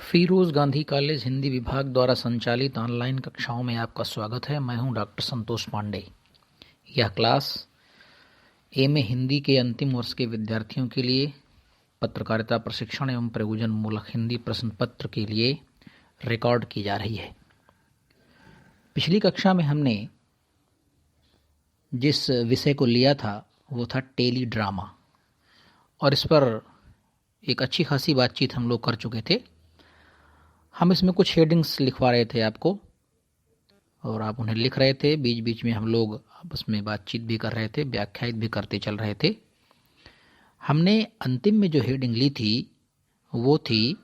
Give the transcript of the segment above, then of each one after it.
Firoz Gandhi college Hindi विभाग द्वारा संचालित ऑनलाइन कक्षाओं में आपका स्वागत है। मैं हूं डॉक्टर संतोष पांडे। यह क्लास एमए हिंदी के अंतिम वर्ष के विद्यार्थियों के लिए पत्रकारिता प्रशिक्षण एवं प्रयोजन मूलक हिंदी प्रश्न पत्र के लिए रिकॉर्ड की जा रही है। पिछली कक्षा में हमने जिस विषय को लिया था वो था टेली ड्रामा, और इस पर एक अच्छी खासी बातचीत हम लोग कर चुके थे। हम इसमें कुछ हेडिंग्स लिखवा रहे थे आपको, और आप उन्हें लिख रहे थे। बीच बीच में हम लोग आपस में बातचीत भी कर रहे थे, व्याख्यायित भी करते चल रहे थे। हमने अंतिम में जो हेडिंग ली थी वो थी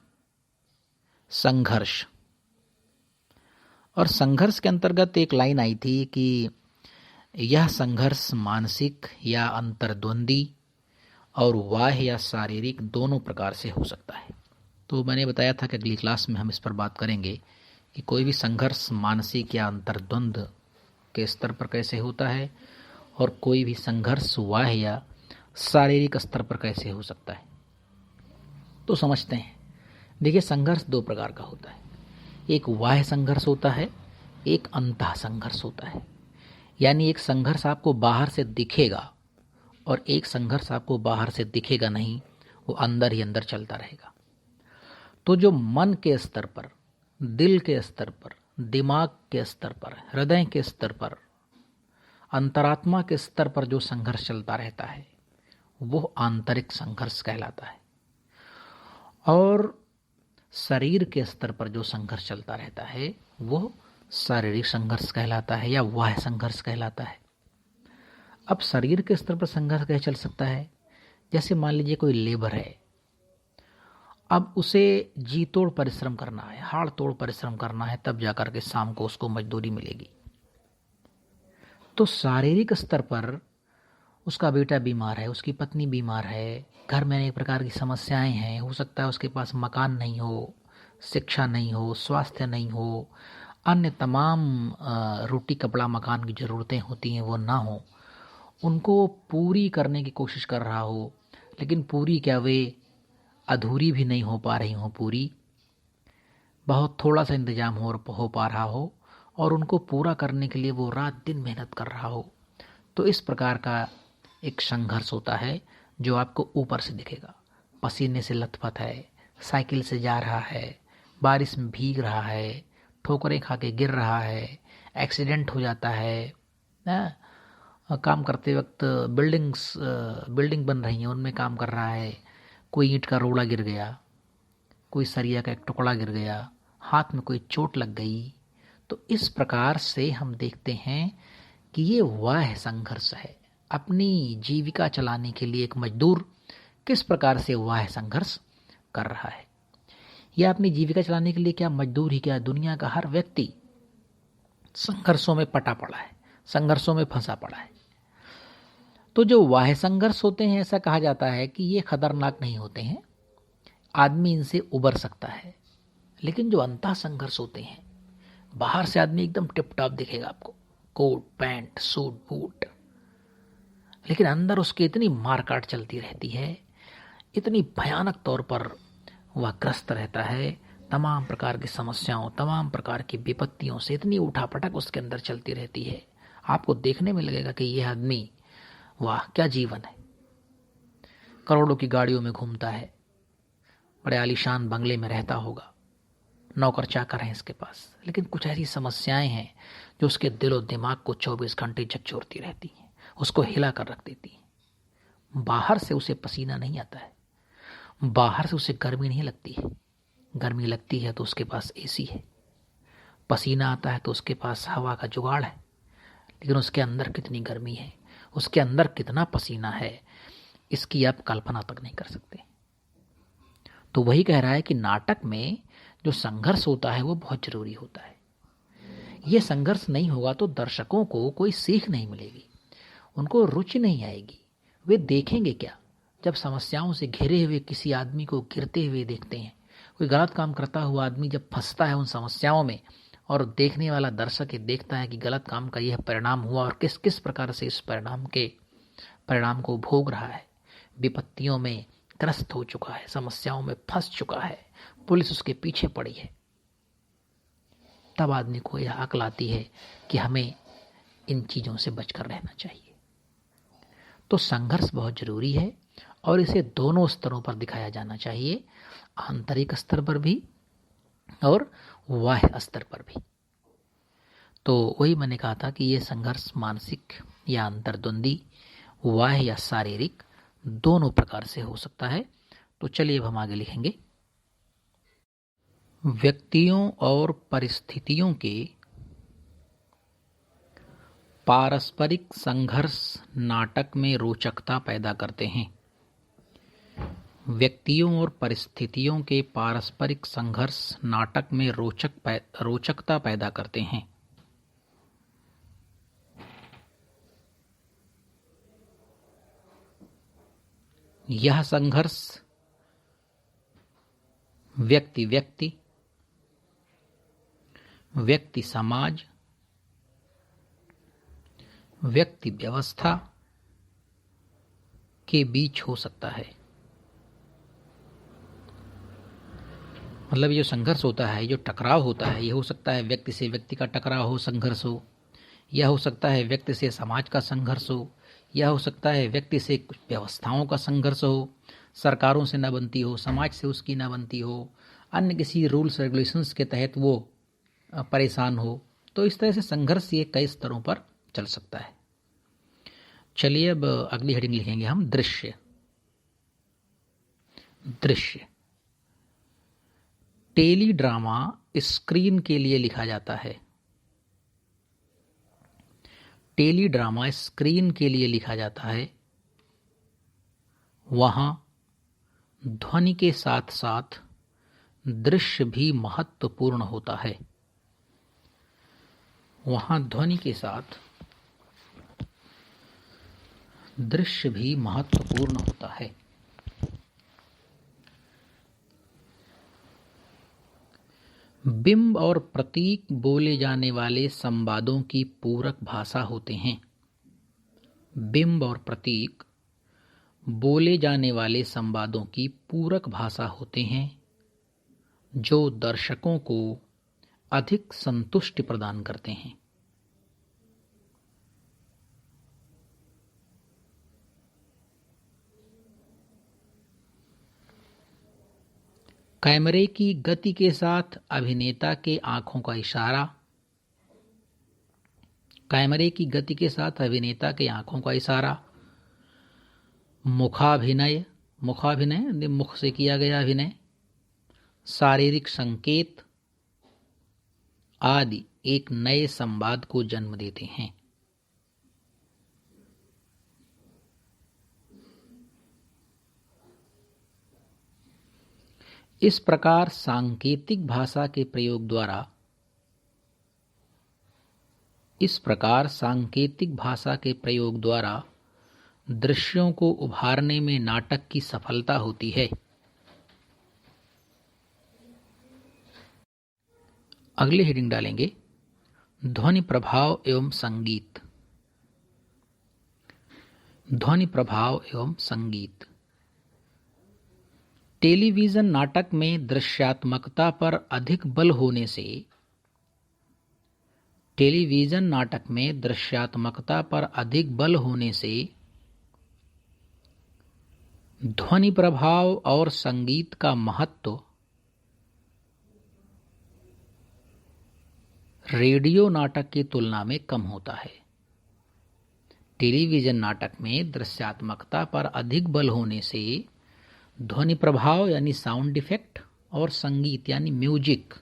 संघर्ष, और संघर्ष के अंतर्गत एक लाइन आई थी कि यह संघर्ष मानसिक या अंतर्द्वंदी और बाह्य या शारीरिक दोनों प्रकार से हो सकता है। तो मैंने बताया था कि अगली क्लास में हम इस पर बात करेंगे कि कोई भी संघर्ष मानसिक या अंतर्द्वंद के स्तर पर कैसे होता है, और कोई भी संघर्ष बाह्य या शारीरिक स्तर पर कैसे हो सकता है। तो समझते हैं। देखिए, संघर्ष दो प्रकार का होता है। एक बाह्य संघर्ष होता है, एक अंतः संघर्ष होता है। यानी एक संघर्ष आपको बाहर से दिखेगा और एक संघर्ष आपको बाहर से दिखेगा नहीं, वो अंदर ही अंदर चलता रहेगा। तो जो मन के स्तर पर, दिल के स्तर पर, दिमाग के स्तर पर, हृदय के स्तर पर, अंतरात्मा के स्तर पर जो संघर्ष चलता रहता है वो आंतरिक संघर्ष कहलाता है, और शरीर के स्तर पर जो संघर्ष चलता रहता है वो शारीरिक संघर्ष कहलाता है या बाह्य संघर्ष कहलाता है। अब शरीर के स्तर पर संघर्ष कैसे चल सकता है? जैसे मान लीजिए कोई लेबर है, अब उसे जी तोड़ परिश्रम करना है, हाड़ तोड़ परिश्रम करना है, तब जाकर के शाम को उसको मजदूरी मिलेगी। तो शारीरिक स्तर पर उसका बेटा बीमार है, उसकी पत्नी बीमार है, घर में अनेक प्रकार की समस्याएं हैं, हो सकता है उसके पास मकान नहीं हो, शिक्षा नहीं हो, स्वास्थ्य नहीं हो, अन्य तमाम रोटी कपड़ा मकान की ज़रूरतें होती हैं वो ना हो, उनको पूरी करने की कोशिश कर रहा हो, लेकिन पूरी क्या, वे अधूरी भी नहीं हो पा रही हो पूरी, बहुत थोड़ा सा इंतजाम हो पा रहा हो, और उनको पूरा करने के लिए वो रात दिन मेहनत कर रहा हो। तो इस प्रकार का एक संघर्ष होता है जो आपको ऊपर से दिखेगा। पसीने से लथपथ है, साइकिल से जा रहा है, बारिश में भीग रहा है, ठोकरें खा के गिर रहा है, एक्सीडेंट हो जाता है ना? काम करते वक्त बिल्डिंग बन रही है, उनमें काम कर रहा है, कोई ईंट का रोड़ा गिर गया, कोई सरिया का एक टुकड़ा गिर गया, हाथ में कोई चोट लग गई। तो इस प्रकार से हम देखते हैं कि ये बाह्य संघर्ष है। अपनी जीविका चलाने के लिए एक मजदूर किस प्रकार से बाह्य संघर्ष कर रहा है। या अपनी जीविका चलाने के लिए क्या मजदूर ही क्या, दुनिया का हर व्यक्ति संघर्षों में पटा पड़ा है, संघर्षों में फंसा पड़ा है। तो जो बाह्य संघर्ष होते हैं, ऐसा कहा जाता है कि ये खतरनाक नहीं होते हैं, आदमी इनसे उबर सकता है। लेकिन जो अंतः संघर्ष होते हैं, बाहर से आदमी एकदम टिप टॉप दिखेगा आपको, कोट पैंट सूट बूट, लेकिन अंदर उसकी इतनी मारकाट चलती रहती है, इतनी भयानक तौर पर वह ग्रस्त रहता है, तमाम प्रकार की समस्याओं, तमाम प्रकार की विपत्तियों से इतनी उठापटक उसके अंदर चलती रहती है, आपको देखने में लगेगा कि यह आदमी, वाह क्या जीवन है। करोड़ों की गाड़ियों में घूमता है, बड़े आलीशान बंगले में रहता होगा, नौकर चाकर हैं इसके पास, लेकिन कुछ ऐसी समस्याएं हैं जो उसके दिल और दिमाग को 24 घंटे झकझोरती रहती हैं, उसको हिला कर रख देती हैं। बाहर से उसे पसीना नहीं आता है, बाहर से उसे गर्मी नहीं लगती है, गर्मी लगती है तो उसके पास एसी है, पसीना आता है तो उसके पास हवा का जुगाड़ है, लेकिन उसके अंदर कितनी गर्मी है, उसके अंदर कितना पसीना है, इसकी आप कल्पना तक नहीं कर सकते। तो वही कह रहा है कि नाटक में जो संघर्ष होता है वो बहुत जरूरी होता है। ये संघर्ष नहीं होगा तो दर्शकों को कोई सीख नहीं मिलेगी, उनको रुचि नहीं आएगी। वे देखेंगे क्या? जब समस्याओं से घिरे हुए किसी आदमी को गिरते हुए देखते हैं, कोई गलत काम करता हुआ आदमी जब फंसता है उन समस्याओं में, और देखने वाला दर्शक ये देखता है कि गलत काम का यह परिणाम हुआ और किस किस प्रकार से इस परिणाम को भोग रहा है, विपत्तियों में ग्रस्त हो चुका है, समस्याओं में फंस चुका है, पुलिस उसके पीछे पड़ी है। तब आदमी को यह अक्ल आती है कि हमें इन चीज़ों से बचकर रहना चाहिए। तो संघर्ष बहुत जरूरी है और इसे दोनों स्तरों पर दिखाया जाना चाहिए, आंतरिक स्तर पर भी और बाह्य स्तर पर भी। तो वही मैंने कहा था कि ये संघर्ष मानसिक या अंतर्द्वंदी, बाह्य या शारीरिक, दोनों प्रकार से हो सकता है। तो चलिए अब हम आगे लिखेंगे। व्यक्तियों और परिस्थितियों के पारस्परिक संघर्ष नाटक में रोचकता पैदा करते हैं। व्यक्तियों और परिस्थितियों के पारस्परिक संघर्ष नाटक में रोचकता पैदा करते हैं। यह संघर्ष व्यक्ति व्यक्ति, व्यक्ति समाज, व्यक्ति व्यवस्था के बीच हो सकता है। मतलब ये जो संघर्ष होता है, जो टकराव होता है, ये हो सकता है व्यक्ति से व्यक्ति का टकराव हो, संघर्ष हो, यह हो सकता है व्यक्ति से समाज का संघर्ष हो, यह हो सकता है व्यक्ति से कुछ व्यवस्थाओं का संघर्ष हो, सरकारों से न बनती हो, समाज से उसकी न बनती हो, अन्य किसी रूल्स रेगुलेशंस के तहत वो परेशान हो। तो इस तरह से संघर्ष ये कई स्तरों पर चल सकता है। चलिए अब अगली हेडिंग लिखेंगे हम, दृश्य। दृश्य। टेली ड्रामा स्क्रीन के लिए लिखा जाता है। टेली ड्रामा स्क्रीन के लिए लिखा जाता है। वहां ध्वनि के साथ साथ दृश्य भी महत्वपूर्ण होता है। वहां ध्वनि के साथ दृश्य भी महत्वपूर्ण होता है। बिंब और प्रतीक बोले जाने वाले संवादों की पूरक भाषा होते हैं। बिंब और प्रतीक बोले जाने वाले संवादों की पूरक भाषा होते हैं, जो दर्शकों को अधिक संतुष्टि प्रदान करते हैं। कैमरे की गति के साथ अभिनेता के आंखों का इशारा। कैमरे की गति के साथ अभिनेता के आंखों का इशारा। मुखाभिनय, मुखाभिनय मुख से किया गया अभिनय। शारीरिक संकेत आदि एक नए संवाद को जन्म देते हैं। इस प्रकार सांकेतिक भाषा के प्रयोग द्वारा दृश्यों को उभारने में नाटक की सफलता होती है। अगली हेडिंग डालेंगे, ध्वनि प्रभाव एवं संगीत। ध्वनि प्रभाव एवं संगीत। टेलीविजन नाटक में दृश्यात्मकता पर अधिक बल होने से ध्वनि प्रभाव और संगीत का महत्व रेडियो नाटक की तुलना में कम होता है। टेलीविजन नाटक में दृश्यात्मकता पर अधिक बल होने से ध्वनि प्रभाव यानी साउंड इफेक्ट और संगीत यानी म्यूजिक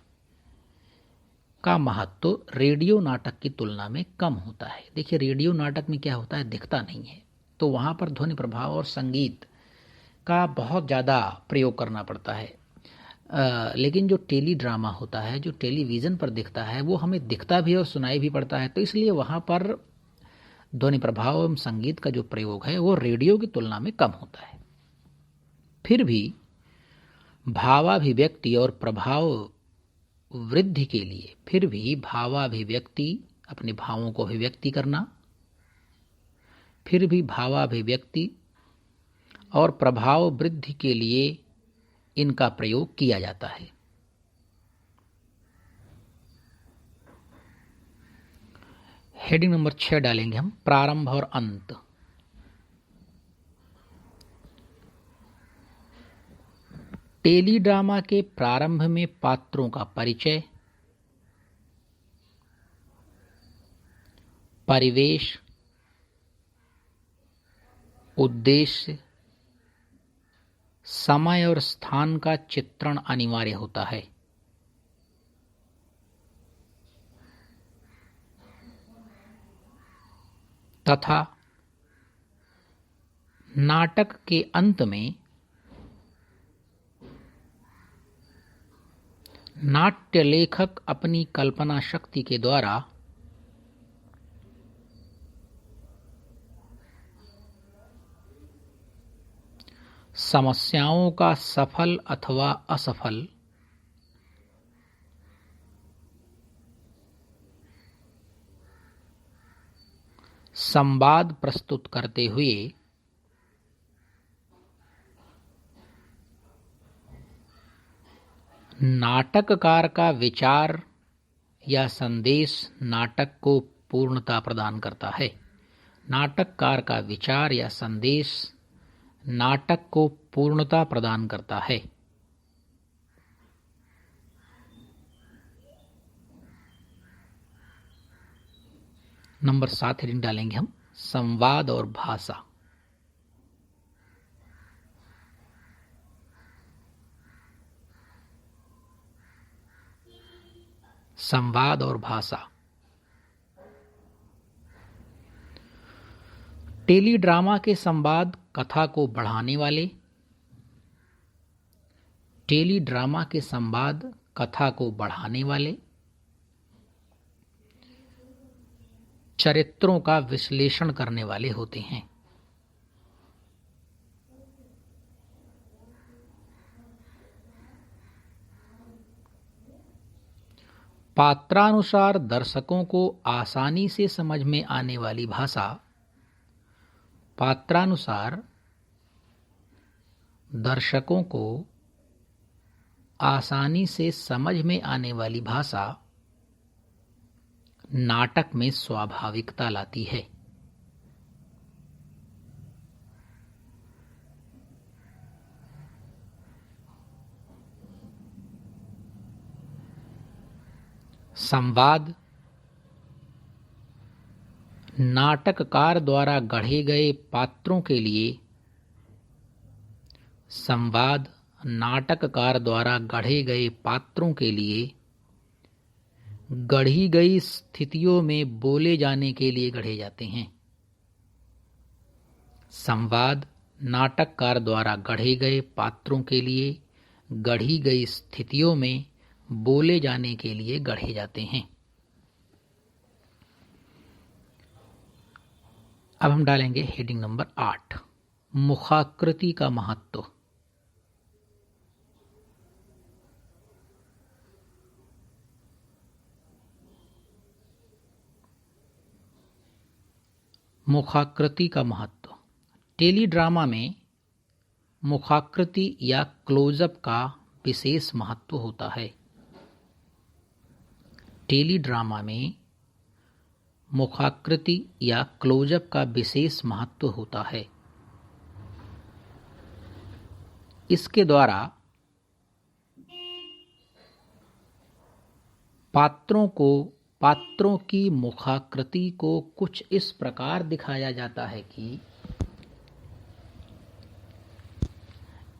का महत्व रेडियो नाटक की तुलना में कम होता है। देखिए, रेडियो नाटक में क्या होता है, दिखता नहीं है, तो वहां पर ध्वनि प्रभाव और संगीत का बहुत ज़्यादा प्रयोग करना पड़ता है। लेकिन जो टेली ड्रामा होता है, जो टेलीविज़न पर दिखता है, वो हमें दिखता भी और सुनाई भी पड़ता है। तो इसलिए वहाँ पर ध्वनि प्रभाव एवं संगीत का जो प्रयोग है वो रेडियो की तुलना में कम होता है। फिर भी भावाभिव्यक्ति और प्रभाव वृद्धि के लिए, अपने भावों को अभिव्यक्ति करना, फिर भी भावाभिव्यक्ति और प्रभाव वृद्धि के लिए इनका प्रयोग किया जाता है। हेडिंग नंबर 6 डालेंगे हम, प्रारंभ और अंत। टेली ड्रामा के प्रारंभ में पात्रों का परिचय, परिवेश, उद्देश्य, समय और स्थान का चित्रण अनिवार्य होता है। तथा नाटक के अंत में नाट्य लेखक अपनी कल्पना शक्ति के द्वारा समस्याओं का सफल अथवा असफल संवाद प्रस्तुत करते हुए नाटककार का विचार या संदेश नाटक को पूर्णता प्रदान करता है। नाटककार का विचार या संदेश नाटक को पूर्णता प्रदान करता है। नंबर 7 हेडिंग डालेंगे हम, संवाद और भाषा। संवाद और भाषा। टेली ड्रामा के संवाद कथा को बढ़ाने वाले, टेली ड्रामा के संवाद कथा को बढ़ाने वाले, चरित्रों का विश्लेषण करने वाले होते हैं। पात्रानुसार दर्शकों को आसानी से समझ में आने वाली भाषा, पात्रानुसार दर्शकों को आसानी से समझ में आने वाली भाषा नाटक में स्वाभाविकता लाती है। संवाद नाटककार द्वारा गढ़े गए पात्रों के लिए, संवाद नाटककार द्वारा गढ़े गए पात्रों के लिए गढ़ी गई स्थितियों में बोले जाने के लिए गढ़े जाते हैं। संवाद नाटककार द्वारा गढ़े गए पात्रों के लिए गढ़ी गई स्थितियों में बोले जाने के लिए गढ़े जाते हैं। अब हम डालेंगे हेडिंग नंबर 8, मुखाकृति का महत्व। मुखाकृति का महत्व। टेली ड्रामा में मुखाकृति या क्लोजअप का विशेष महत्व होता है। टेली ड्रामा में मुखाकृति या क्लोजअप का विशेष महत्व होता है। इसके द्वारा पात्रों की मुखाकृति को कुछ इस प्रकार दिखाया जाता है कि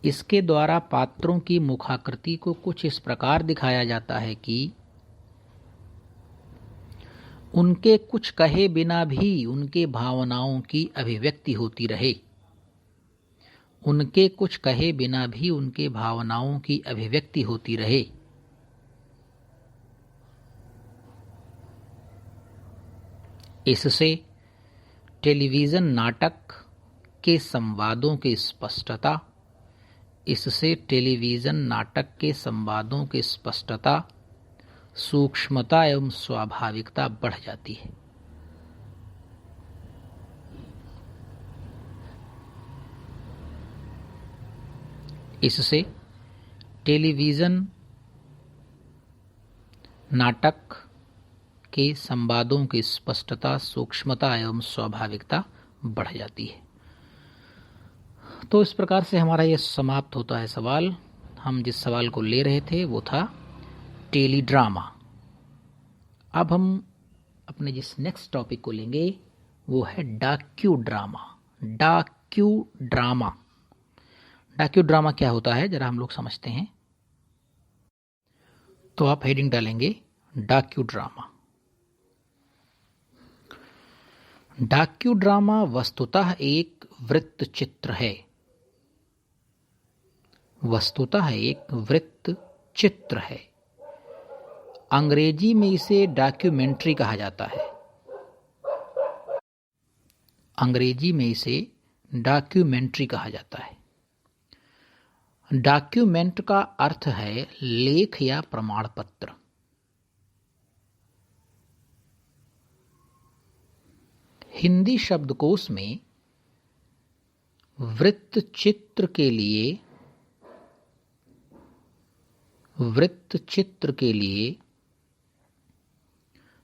इसके द्वारा पात्रों की मुखाकृति को कुछ इस प्रकार दिखाया जाता है कि उनके कुछ कहे बिना भी उनके भावनाओं की अभिव्यक्ति होती रहे। उनके कुछ कहे बिना भी उनके भावनाओं की अभिव्यक्ति होती रहे। इससे टेलीविजन नाटक के संवादों की स्पष्टता, इससे टेलीविजन नाटक के संवादों की स्पष्टता, सूक्ष्मता एवं स्वाभाविकता बढ़ जाती है। इससे टेलीविजन नाटक के संवादों की स्पष्टता, सूक्ष्मता एवं स्वाभाविकता बढ़ जाती है। तो इस प्रकार से हमारा ये समाप्त होता है सवाल। हम जिस सवाल को ले रहे थे वो था टेलीड्रामा। अब हम अपने जिस नेक्स्ट टॉपिक को लेंगे वो है डाक्यू ड्रामा। डाक्यू ड्रामा, डाक्यू ड्रामा क्या होता है जरा हम लोग समझते हैं। तो आप हेडिंग डालेंगे डाक्यू ड्रामा। डाक्यू ड्रामा वस्तुतः एक वृत्त चित्र है। वस्तुतः एक वृत्त चित्र है। अंग्रेजी में इसे डॉक्यूमेंट्री कहा जाता है। अंग्रेजी में इसे डॉक्यूमेंट्री कहा जाता है। डॉक्यूमेंट का अर्थ है लेख या प्रमाण पत्र। हिंदी शब्दकोश में वृत्त चित्र के लिए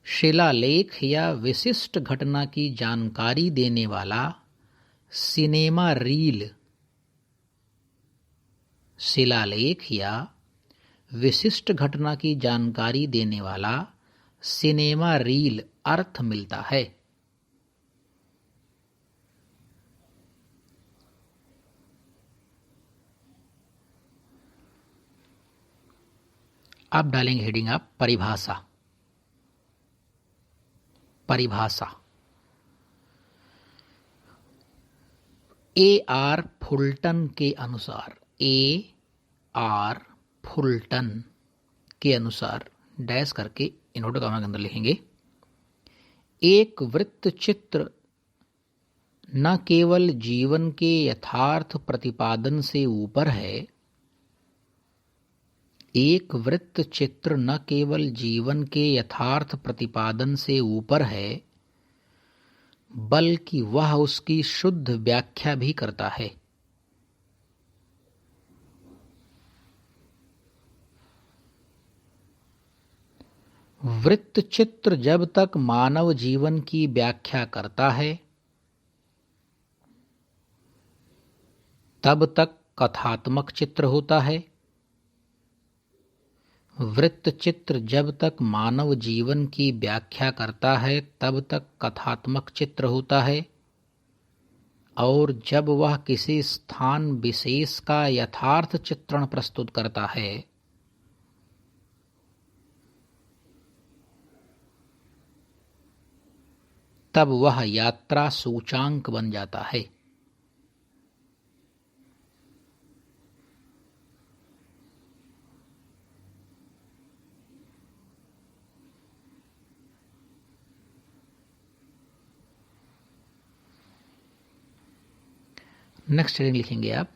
शिलालेख या विशिष्ट घटना की जानकारी देने वाला सिनेमा रील, शिलालेख या विशिष्ट घटना की जानकारी देने वाला सिनेमा रील अर्थ मिलता है। आप डालेंगे हेडिंग आप परिभाषा। परिभाषा A.R. फुलटन के अनुसार, A.R. फुलटन के अनुसार डैश करके इन्वर्टेड कॉमा के अंदर लिखेंगे, एक वृत्त चित्र न केवल जीवन के यथार्थ प्रतिपादन से ऊपर है। एक वृत्त चित्र न केवल जीवन के यथार्थ प्रतिपादन से ऊपर है, बल्कि वह उसकी शुद्ध व्याख्या भी करता है। वृत्त चित्र जब तक मानव जीवन की व्याख्या करता है, तब तक कथात्मक चित्र होता है। वृत्त चित्र जब तक मानव जीवन की व्याख्या करता है, तब तक कथात्मक चित्र होता है, और जब वह किसी स्थान विशेष का यथार्थ चित्रण प्रस्तुत करता है, तब वह यात्रा सूचांक बन जाता है। नेक्स्ट हेडिंग लिखेंगे आप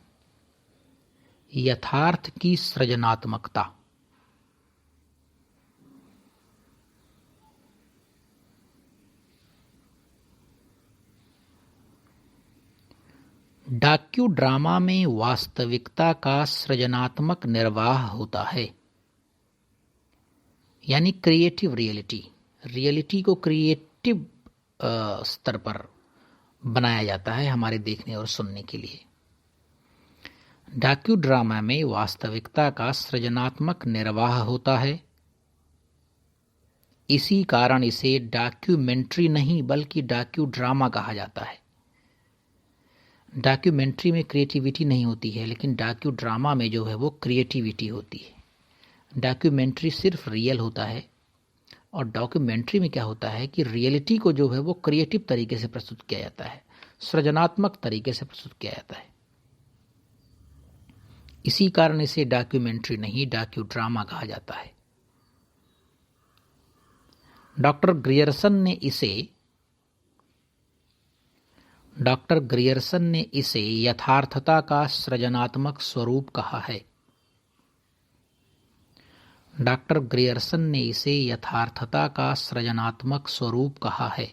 यथार्थ की सृजनात्मकता। डाक्यू ड्रामा में वास्तविकता का सृजनात्मक निर्वाह होता है, यानी क्रिएटिव रियलिटी। रियलिटी को क्रिएटिव स्तर पर बनाया जाता है हमारे देखने और सुनने के लिए। डाक्यू ड्रामा में वास्तविकता का सृजनात्मक निर्वाह होता है। इसी कारण इसे डॉक्यूमेंट्री नहीं बल्कि डाक्यू ड्रामा कहा जाता है। डॉक्यूमेंट्री में क्रिएटिविटी नहीं होती है, लेकिन डाक्यू ड्रामा में जो है वो क्रिएटिविटी होती है। डॉक्यूमेंट्री सिर्फ रियल होता है, और डॉक्यूमेंट्री में क्या होता है कि रियलिटी को जो है वो क्रिएटिव तरीके से प्रस्तुत किया जाता है, सृजनात्मक तरीके से प्रस्तुत किया जाता है। इसी कारण इसे डॉक्यूमेंट्री नहीं डाक्यू ड्रामा कहा जाता है। डॉक्टर ग्रियर्सन ने इसे यथार्थता का सृजनात्मक स्वरूप कहा है। डॉक्टर ग्रियर्सन ने इसे यथार्थता का सृजनात्मक स्वरूप कहा है।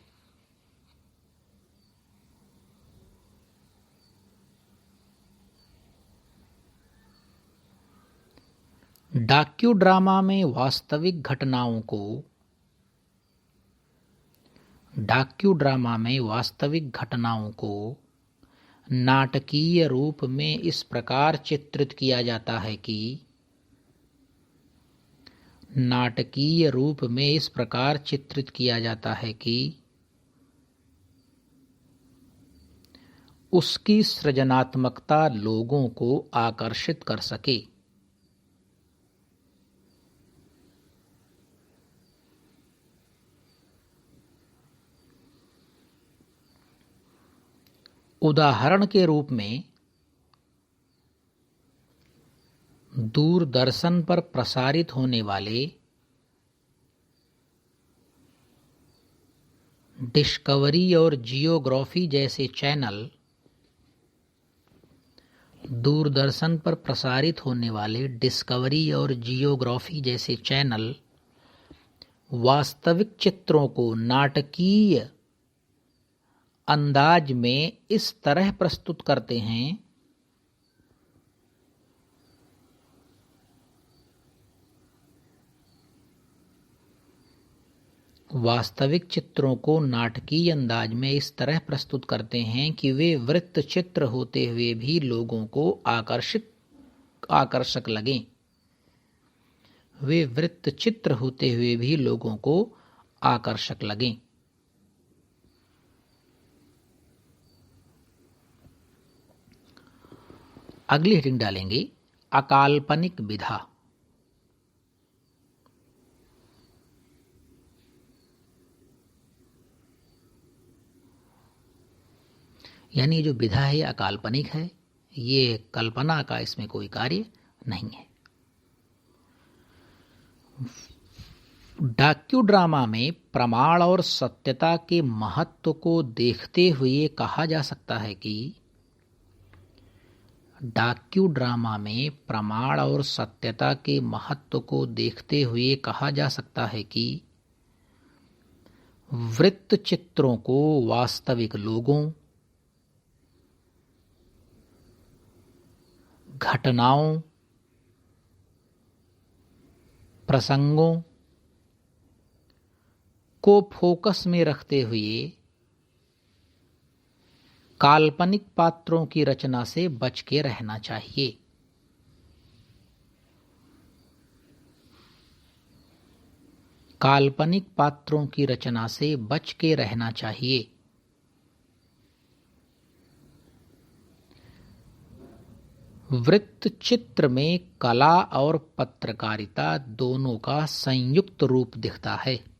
डाक्यू ड्रामा में वास्तविक घटनाओं को डाक्यू ड्रामा में वास्तविक घटनाओं को नाटकीय रूप में इस प्रकार चित्रित किया जाता है कि उसकी सृजनात्मकता लोगों को आकर्षित कर सके। उदाहरण के रूप में दूरदर्शन पर प्रसारित होने वाले डिस्कवरी और जियोग्राफी जैसे चैनल वास्तविक चित्रों को नाटकीय अंदाज में इस तरह प्रस्तुत करते हैं कि वे वृत्त चित्र होते हुए भी लोगों को आकर्षक लगें। अगली हेडिंग डालेंगे अकाल्पनिक विधा। यानी ये जो विधा है अकाल्पनिक है, ये कल्पना का इसमें कोई कार्य नहीं है। डाक्यू ड्रामा में प्रमाण और सत्यता के महत्व को देखते हुए कहा जा सकता है कि वृत्त चित्रों को वास्तविक लोगों, घटनाओं, प्रसंगों को फोकस में रखते हुए काल्पनिक पात्रों की रचना से बच के रहना चाहिए। वृत्त चित्र में कला और पत्रकारिता दोनों का संयुक्त रूप दिखता है।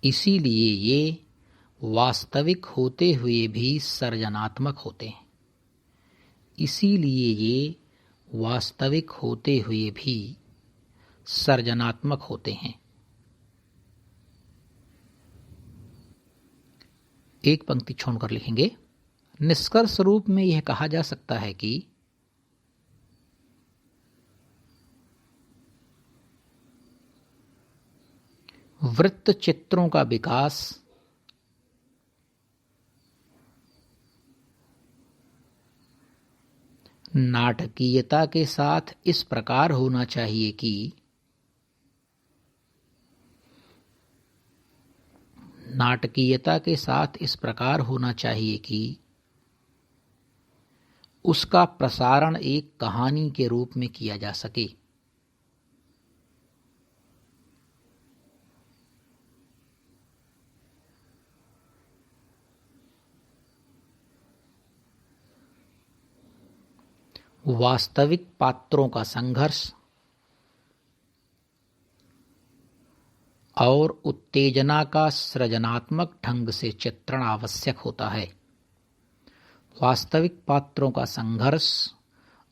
इसीलिए ये वास्तविक होते हुए भी सृजनात्मक होते हैं। एक पंक्ति छोड़कर लिखेंगे। निष्कर्ष रूप में यह कहा जा सकता है कि वृत्त चित्रों का विकास नाटकीयता के साथ इस प्रकार होना चाहिए कि उसका प्रसारण एक कहानी के रूप में किया जा सके। वास्तविक पात्रों का संघर्ष और उत्तेजना का सृजनात्मक ढंग से चित्रण आवश्यक होता है। वास्तविक पात्रों का संघर्ष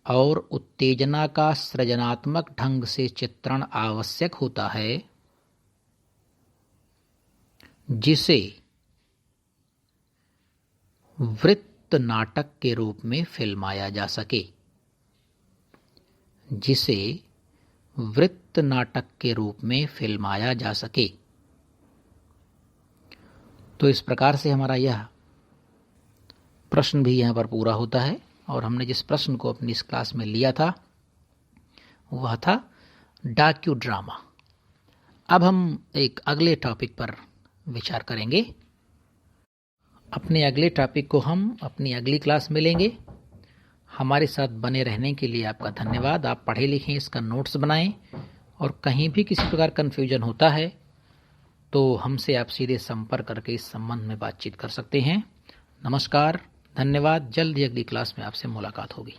और उत्तेजना का सृजनात्मक ढंग से चित्रण आवश्यक होता है, जिसे वृत्त नाटक के रूप में फिल्माया जा सके। तो इस प्रकार से हमारा यह प्रश्न भी यहाँ पर पूरा होता है। और हमने जिस प्रश्न को अपनी इस क्लास में लिया था वह था डाक्यू ड्रामा। अब हम एक अगले टॉपिक पर विचार करेंगे। अपने अगले टॉपिक को हम अपनी अगली क्लास में लेंगे। हमारे साथ बने रहने के लिए आपका धन्यवाद। आप पढ़े लिखें, इसका नोट्स बनाएं और कहीं भी किसी प्रकार कन्फ्यूजन होता है तो हमसे आप सीधे संपर्क करके इस संबंध में बातचीत कर सकते हैं। नमस्कार, धन्यवाद। जल्द ही अगली क्लास में आपसे मुलाकात होगी।